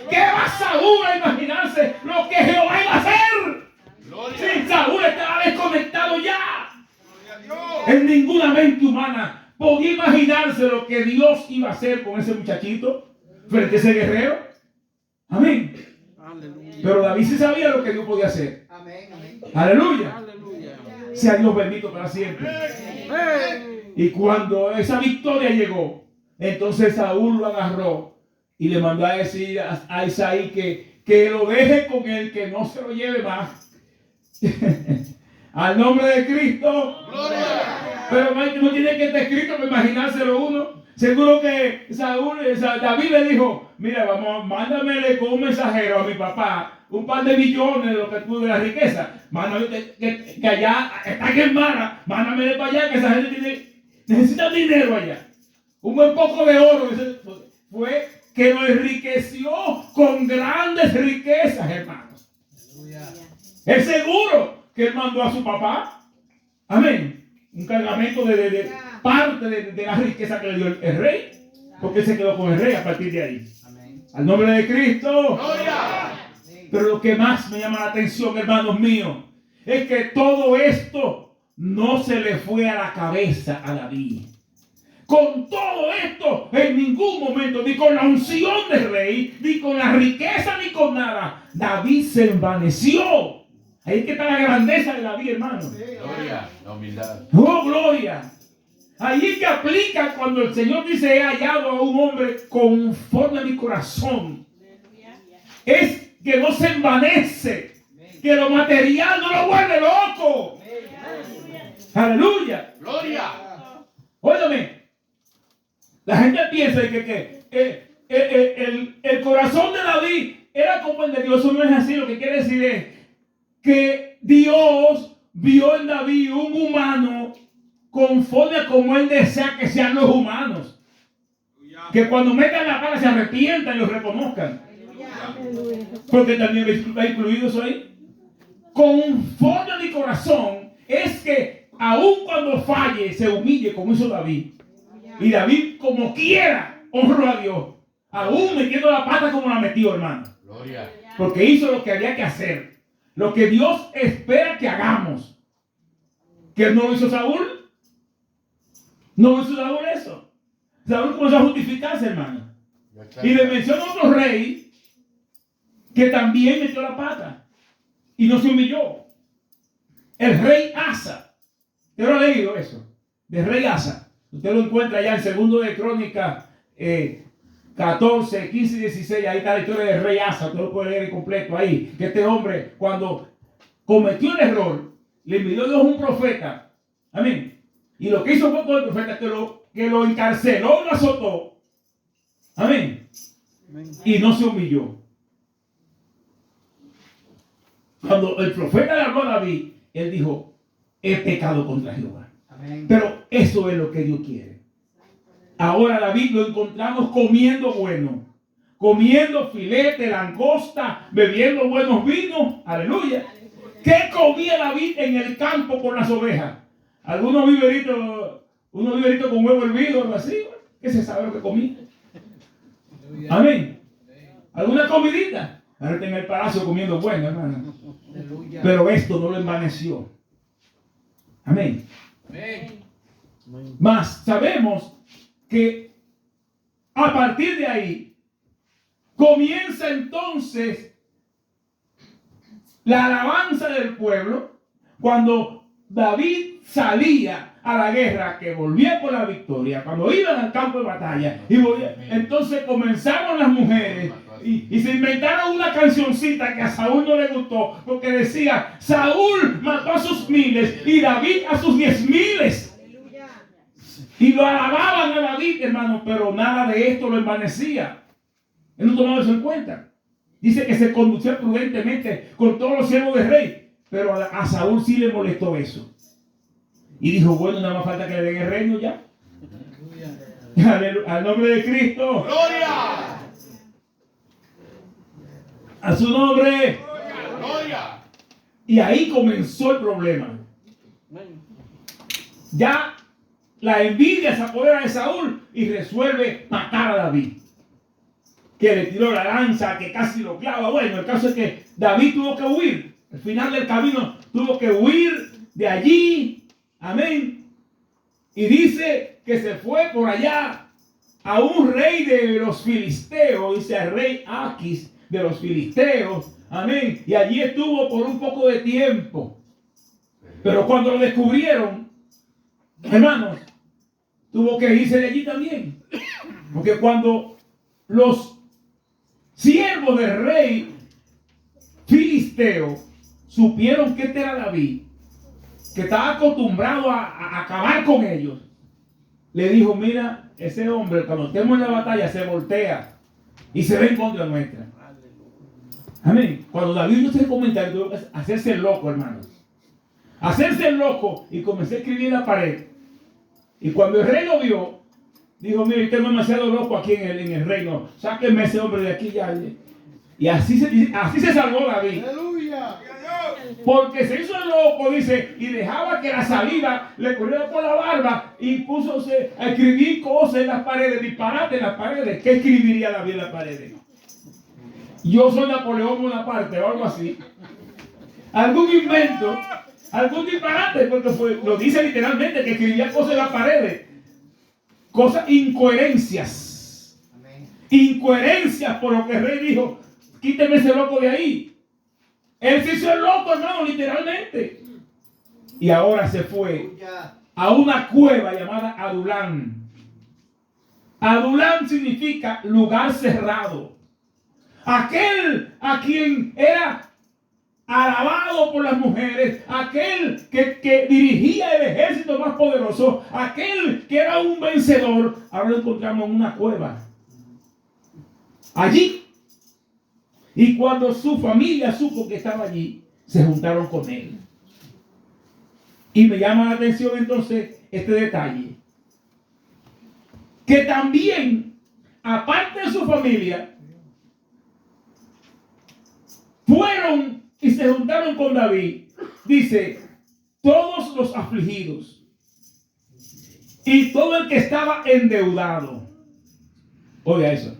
¿Qué va Saúl a imaginarse lo que Jehová iba a hacer? Si Saúl estaba desconectado ya. En ninguna mente humana podía imaginarse lo que Dios iba a hacer con ese muchachito frente a ese guerrero. Amén. Aleluya. Pero David sí sabía lo que Dios podía hacer. Amén. Aleluya. Aleluya. Sea Dios bendito para siempre. Y cuando esa victoria llegó, entonces Saúl lo agarró y le mandó a decir a Isaí que lo deje con él, que no se lo lleve más. Al nombre de Cristo. Gloria. Pero no tiene que estar escrito para imaginárselo uno. Seguro que David le dijo, mira, mándamele con un mensajero a mi papá un par de millones de lo que tú de la riqueza. Mándame que allá está en Mara, mándamele para allá, que esa gente necesita dinero allá. Un buen poco de oro. Fue que lo enriqueció con grandes riquezas, hermanos. Es seguro que él mandó a su papá, amén, un cargamento de parte de la riqueza que le dio el rey, porque él se quedó con el rey a partir de ahí. Amén. Al nombre de Cristo. Gloria. Pero lo que más me llama la atención, hermanos míos, es que todo esto no se le fue a la cabeza a David. Con todo esto, en ningún momento, ni con la unción del rey, ni con la riqueza, ni con nada, David se envaneció. Ahí es que está la grandeza de David, hermano. Gloria. La humildad. ¡Oh, gloria! Ahí es que aplica cuando el Señor dice, he hallado a un hombre conforme a mi corazón. Es que no se envanece, que lo material no lo vuelve loco. Aleluya. Gloria. Óyeme, la gente piensa que el corazón de David era como el de Dios. Eso no es así. Lo que quiere decir es que Dios vio en David un humano conforme a como él desea que sean los humanos. Que cuando metan la cara se arrepientan y los reconozcan. Porque también va incluido eso ahí. Conforme a mi corazón es que aun cuando falle se humille como hizo David. Y David como quiera honró a Dios. Aún metiendo la pata como la metió, hermano. Gloria. Porque hizo lo que había que hacer. Lo que Dios espera que hagamos. ¿Que no lo hizo Saúl? No lo hizo Saúl eso. Saúl comenzó a justificarse, hermano. Y le menciona otro rey que también metió la pata y no se humilló. El rey Asa. ¿Usted lo ha leído eso? Del rey Asa. Usted lo encuentra allá en segundo de Crónicas 14, 15 y 16. Ahí está la historia del rey Asa. Usted lo puede leer completo ahí. Que este hombre, cuando cometió el error, le envió Dios un profeta. Amén. Y lo que hizo fue con el profeta que lo encarceló, lo azotó. Amén. Y no se humilló. Cuando el profeta le habló a David, él dijo, he pecado contra Jehová. Amén. Pero eso es lo que Dios quiere. Ahora David lo encontramos comiendo bueno, comiendo filete, langosta, bebiendo buenos vinos. Aleluya. ¿Qué comía David en el campo con las ovejas? Algunos viveritos unos liberitos con huevo hervido, algo así, que se sabe lo que comí. Amén. ¿Alguna comidita? Ahora está en el palacio comiendo bueno, hermano. Pero esto no lo envaneció. Amén. Mas sabemos que a partir de ahí comienza entonces la alabanza del pueblo cuando David salía a la guerra, que volvía con la victoria, cuando iban al campo de batalla y volvía, entonces comenzaron las mujeres y se inventaron una cancioncita que a Saúl no le gustó, porque decía: Saúl mató a sus miles y David a sus 10,000. Y lo alababan a David, hermano, pero nada de esto lo envanecía. Él no tomaba eso en cuenta. Dice que se conducía prudentemente con todos los siervos del rey, pero a Saúl sí le molestó eso. Y dijo: bueno, nada más falta que le den el reino ya. Al nombre de Cristo. ¡Gloria! A su nombre. ¡Gloria! Y ahí comenzó el problema. Ya la envidia se apodera de Saúl y resuelve matar a David. Que le tiró la lanza, que casi lo clava. Bueno, el caso es que David tuvo que huir. Al final del camino tuvo que huir de allí. Amén. Y dice que se fue por allá a un rey de los filisteos. Dice al rey Aquis de los filisteos. Amén. Y allí estuvo por un poco de tiempo. Pero cuando lo descubrieron, hermanos, tuvo que irse de allí también. Porque cuando los siervos del rey filisteo supieron que este era David, que estaba acostumbrado a acabar con ellos, le dijo: mira, ese hombre cuando estemos en la batalla se voltea y se ve en contra nuestra. Amén. Cuando David hizo ese comentario, tuvo que hacerse el loco, hermano. Hacerse el loco, y comencé a escribir en la pared. Y cuando el rey lo vio, dijo: mire, usted es demasiado loco aquí en el reino. Sáquenme ese hombre de aquí ya. Y así se salvó David. ¡Aleluya! Porque se hizo el loco, dice, y dejaba que la saliva le corriera por la barba y puso a escribir cosas en las paredes, disparate en las paredes. ¿Qué escribiría David en las paredes? Yo soy Napoleón Bonaparte o algo así. Algún invento, algún disparate, porque lo dice literalmente, que escribía cosas en las paredes. Cosas, incoherencias. Incoherencias por lo que el rey dijo: quíteme ese loco de ahí. Él se hizo el loco, hermano, literalmente. Y ahora se fue a una cueva llamada Adulán. Adulán significa lugar cerrado. Aquel a quien era alabado por las mujeres, aquel que dirigía el ejército más poderoso, aquel que era un vencedor, ahora lo encontramos en una cueva. Allí. Y cuando su familia supo que estaba allí, se juntaron con él. Y me llama la atención entonces este detalle. Que también, aparte de su familia, fueron y se juntaron con David. Dice: todos los afligidos y todo el que estaba endeudado. Oiga eso.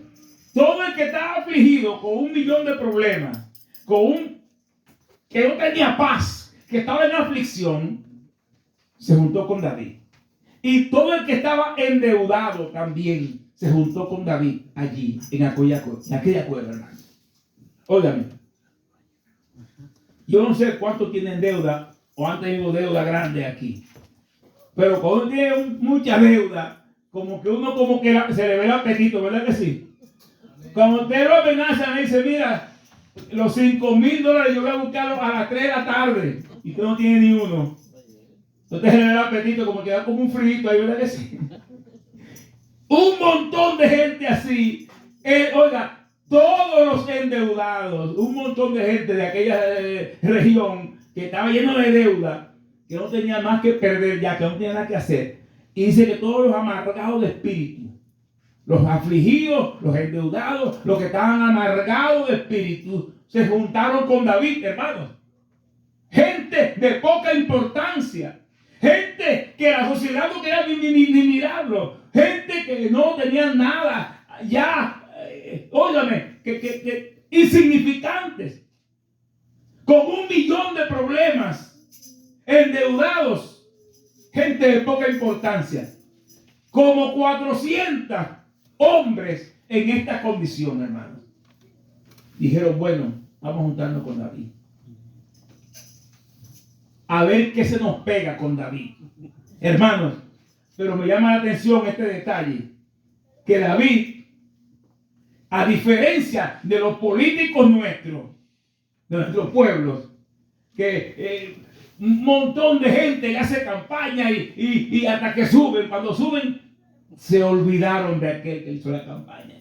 Todo el que estaba afligido con 1,000,000 de problemas, que no tenía paz, que estaba en aflicción, se juntó con David. Y todo el que estaba endeudado también se juntó con David allí, en aquella cueva, hermano. Óigame, yo no sé cuántos tienen deuda o han tenido deuda grande aquí, pero cuando uno tiene mucha deuda, como que se le ve el apetito, ¿verdad que sí? Cuando usted lo amenaza, le dice: mira, los $5,000 yo voy a buscarlos a las 3 de la tarde. Y usted no tiene ni uno. Entonces se le ve el apetito, como que da como un frito ahí, ¿verdad que sí? Un montón de gente así. Oiga, todos los endeudados, un montón de gente de aquella región que estaba lleno de deuda, que no tenía más que perder ya, que no tenía nada que hacer. Y dice que todos los amargados de espíritu, los afligidos, los endeudados, los que estaban amargados de espíritu, se juntaron con David, hermanos. Gente de poca importancia, gente que la sociedad no quería ni mirarlo, gente que no tenía nada, ya, óigame, que insignificantes, con 1 millón de problemas, endeudados, gente de poca importancia, como 400 hombres en esta condición, hermanos. Dijeron, bueno, vamos a juntarnos con David, a ver qué se nos pega con David, hermanos. Pero me llama la atención este detalle, que David, a diferencia de los políticos nuestros, de nuestros pueblos, que un montón de gente le hace campaña y hasta que suben, cuando suben, se olvidaron de aquel que hizo la campaña.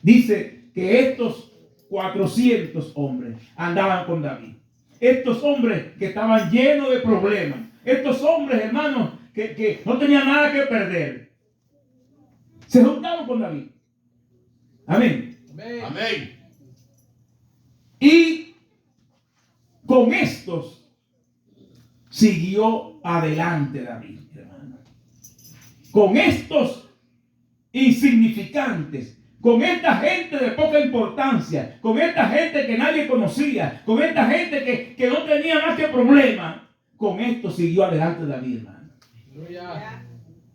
Dice que estos 400 hombres andaban con David. Estos hombres que estaban llenos de problemas. Estos hombres, hermanos, que no tenían nada que perder. Se juntaron con David. Amén. Amén. Y con estos siguió adelante David, hermano. Con estos insignificantes, con esta gente de poca importancia, con esta gente que nadie conocía, con esta gente que no tenía más que problemas, con esto siguió adelante David, hermano.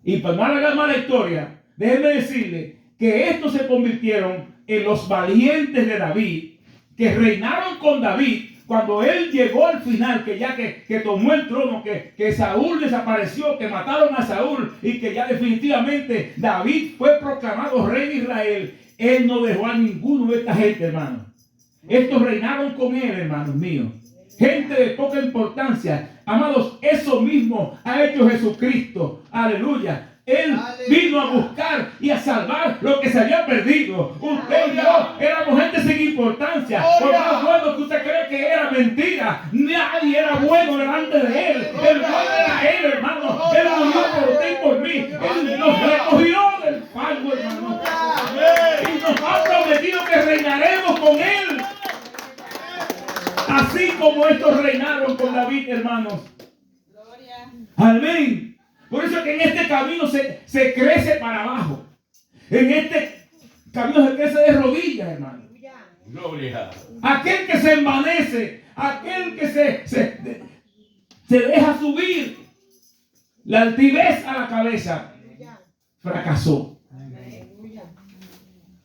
Y para no alargar más la historia, déjenme decirle que estos se convirtieron en los valientes de David, que reinaron con David cuando él llegó al final, que ya que tomó el trono, que Saúl desapareció, que mataron a Saúl y que ya definitivamente David fue proclamado rey de Israel. Él no dejó a ninguno de esta gente, hermano. Estos reinaron con él, hermanos míos. Gente de poca importancia. Amados, eso mismo ha hecho Jesucristo. Aleluya. Él vino a buscar y a salvar lo que se había perdido. Usted y yo éramos gente sin importancia. Por más bueno que usted cree que era mentira, nadie era bueno delante de él. El bueno era él, hermano. Él murió por usted y por mí. Él nos recogió del fango, hermano. Y nos ha prometido que reinaremos con él. Así como estos reinaron con David, hermanos. Amén. Por eso es que en este camino se crece para abajo. En este camino se crece de rodillas, hermano. Gloria. Aquel que se envanece, aquel que se deja subir la altivez a la cabeza, fracasó.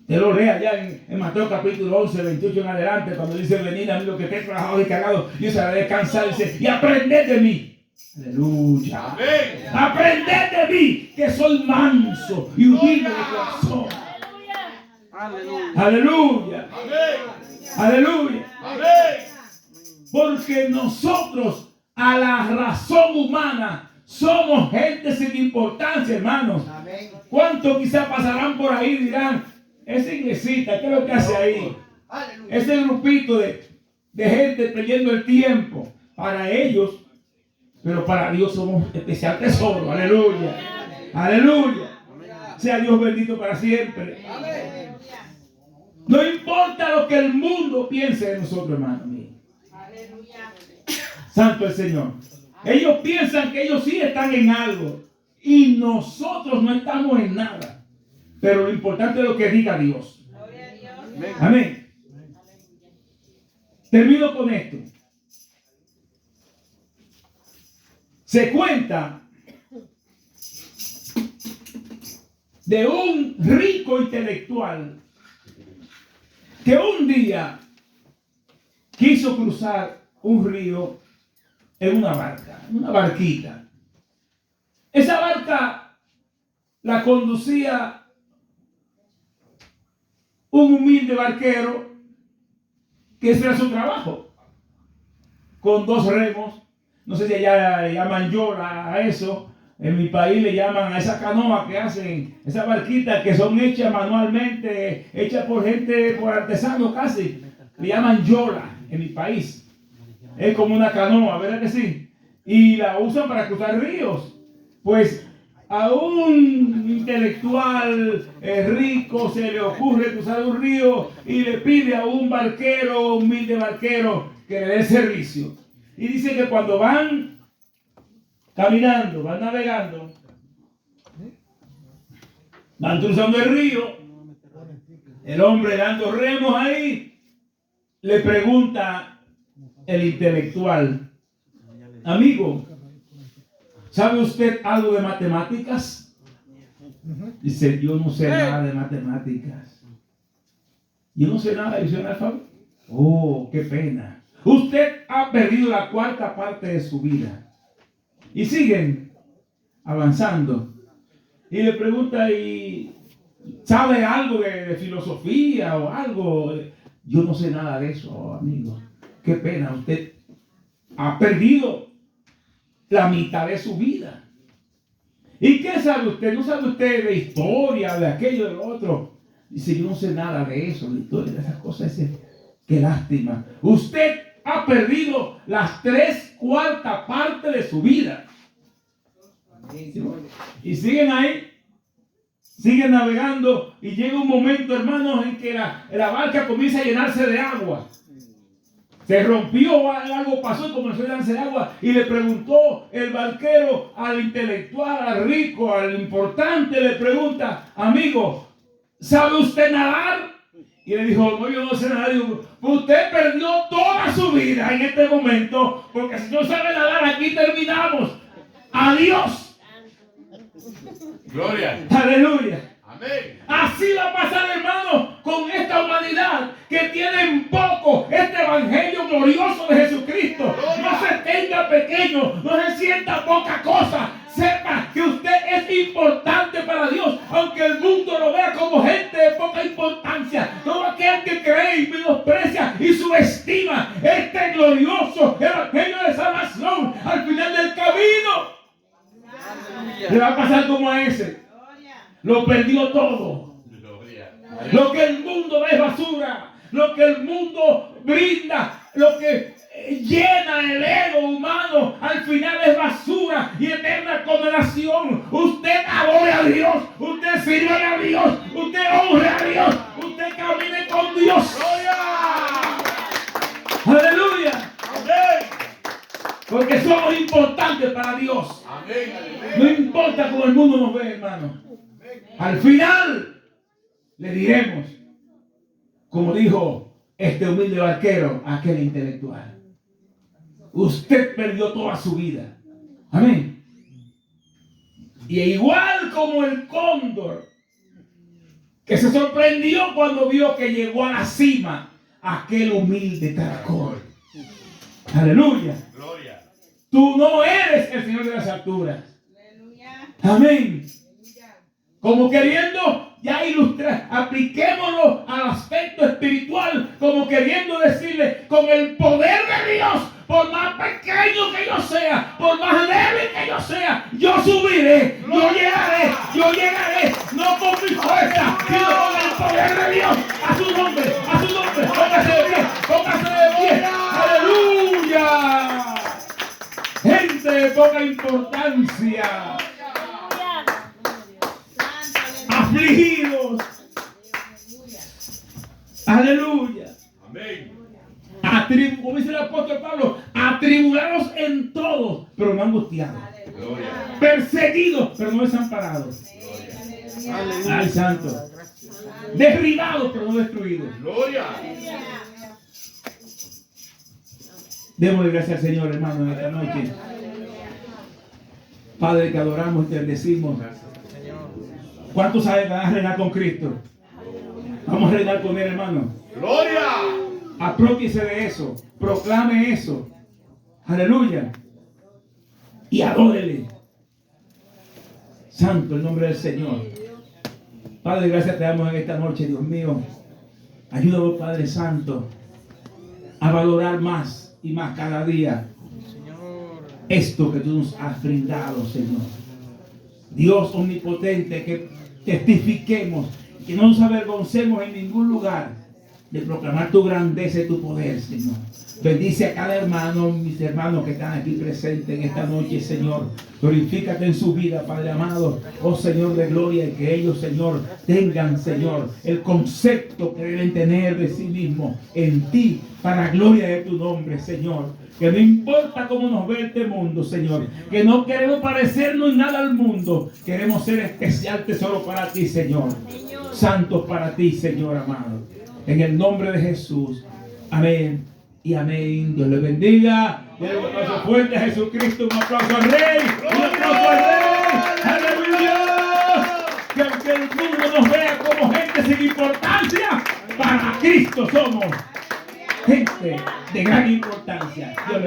Te lo lea allá en Mateo capítulo 11, 28 en adelante, cuando dice: venid a mí los que estéis trabajados y cargados, y os haré descansar, y aprended de mí. Aleluya. Amén. Aprended de mí, que soy manso y humilde de corazón. Aleluya. Aleluya. Amén. Aleluya. Amén. Porque nosotros, a la razón humana, somos gente sin importancia, hermanos. ¿Cuántos quizás pasarán por ahí y dirán: esa iglesita, qué es lo que hace ahí? Ese grupito de gente perdiendo el tiempo. Para ellos, pero para Dios somos especial tesoro. Aleluya. Aleluya. Sea Dios bendito para siempre. No importa lo que el mundo piense de nosotros, hermano mío. Santo el Señor. Ellos piensan que ellos sí están en algo y nosotros no estamos en nada. Pero lo importante es lo que diga Dios. Amén. Termino con esto. Se cuenta de un rico intelectual que un día quiso cruzar un río en una barca, una barquita. Esa barca la conducía un humilde barquero, que ese era su trabajo, con 2 remos. No sé si allá le llaman yola a eso. En mi país le llaman a esa canoa que hacen, esas barquitas que son hechas manualmente, hechas por gente, por artesanos casi. Le llaman yola en mi país. Es como una canoa, ¿verdad que sí? Y la usan para cruzar ríos. Pues a un intelectual rico se le ocurre cruzar un río y le pide a un barquero, humilde barquero, que le dé servicio. Y dice que cuando van caminando, van navegando, van cruzando el río. El hombre dando remos ahí, le pregunta el intelectual: amigo, ¿sabe usted algo de matemáticas? Dice: yo no sé nada de matemáticas. Yo no sé nada, yo soy analfabeto. Oh, qué pena. Usted ha perdido la cuarta parte de su vida. Y siguen avanzando. Y le pregunta: ¿y sabe algo de filosofía o algo? Yo no sé nada de eso, amigo. Qué pena, usted ha perdido la mitad de su vida. ¿Y qué sabe usted? ¿No sabe usted de historia, de aquello, de lo otro? Dice: yo no sé nada de eso, de historia, de esas cosas. Dice: qué lástima. Usted ha perdido las 3/4 partes de su vida. Y siguen ahí, siguen navegando, y llega un momento, hermanos, en que la barca comienza a llenarse de agua. Se rompió, algo pasó y comenzó a llenarse de agua. Y le preguntó el barquero al intelectual, al rico, al importante, le pregunta: amigo, ¿sabe usted nadar? Y le dijo: no, yo no sé nadar. Digo: usted perdió toda su vida en este momento, porque si no sabe nadar, aquí terminamos. Adiós. Gloria. Aleluya. Amén. Así va a pasar, hermano, con esta humanidad que tiene en poco este evangelio glorioso de Jesucristo. No se tenga pequeño, no se sienta poca cosa. Sepa que usted es importante para Dios, aunque el mundo lo vea como gente de poca importancia. Todo aquel que cree y menosprecia y subestima este glorioso evangelio de salvación, al final del camino le va a pasar como a ese. Lo perdió todo. Gloria. Lo que el mundo da es basura. Lo que el mundo brinda, lo que llena el ego humano, al final es basura y eterna condenación. Usted adore a Dios, usted sirve a Dios, usted honre a Dios, usted camine con Dios. ¡Aleluya! Amén. Porque somos importantes para Dios. Amén. No importa cómo el mundo nos ve, hermano. Al final le diremos, como dijo este humilde barquero a aquel intelectual: usted perdió toda su vida. Amén. Y igual como el cóndor, que se sorprendió cuando vio que llegó a la cima aquel humilde caracol. Aleluya. Gloria. Tú no eres el Señor de las alturas. Amén. Como queriendo ya ilustrar, apliquémoslo al aspecto espiritual, como queriendo decirle: con el poder de Dios, por más pequeño que yo sea, por más débil que yo sea, yo subiré, yo llegaré, no con mi fuerza, sino con el poder de Dios. A su nombre, póngase de pie, aleluya. Gente de poca importancia, afligidos, aleluya. Amén. Como dice el apóstol Pablo, atribulados en todo, pero no angustiados. Gloria. Perseguidos, pero no desamparados. Ay, santo. Derribados, pero no destruidos. Gloria. Démosle gracias al Señor, hermano, en esta noche. Padre, que adoramos y te bendecimos. ¿Cuántos saben que van a reinar con Cristo? Vamos a reinar con Él, hermano. Gloria. Apropiese de eso. Proclame eso. Aleluya. Y adórele. Santo el nombre del Señor. Padre, gracias te damos en esta noche, Dios mío. Ayúdanos, Padre Santo, a valorar más y más cada día esto que tú nos has brindado, Señor. Dios omnipotente, que testifiquemos, que no nos avergoncemos en ningún lugar de proclamar tu grandeza y tu poder, Señor. Bendice a cada hermano, mis hermanos que están aquí presentes en esta noche, Señor. Glorifícate en su vida, Padre amado. Oh Señor de gloria, y que ellos, Señor, tengan, Señor, el concepto que deben tener de sí mismos en ti, para gloria de tu nombre, Señor. Que no importa cómo nos ve este mundo, Señor. Que no queremos parecernos en nada al mundo. Queremos ser especial tesoro para ti, Señor. Santos para ti, Señor amado. En el nombre de Jesús. Amén y amén. Dios les bendiga. Denle un aplauso fuerte a Jesucristo. Un aplauso al Rey. Un aplauso al Rey. Aleluya. Que aunque el mundo nos vea como gente sin importancia, para Cristo somos gente de gran importancia. Dios les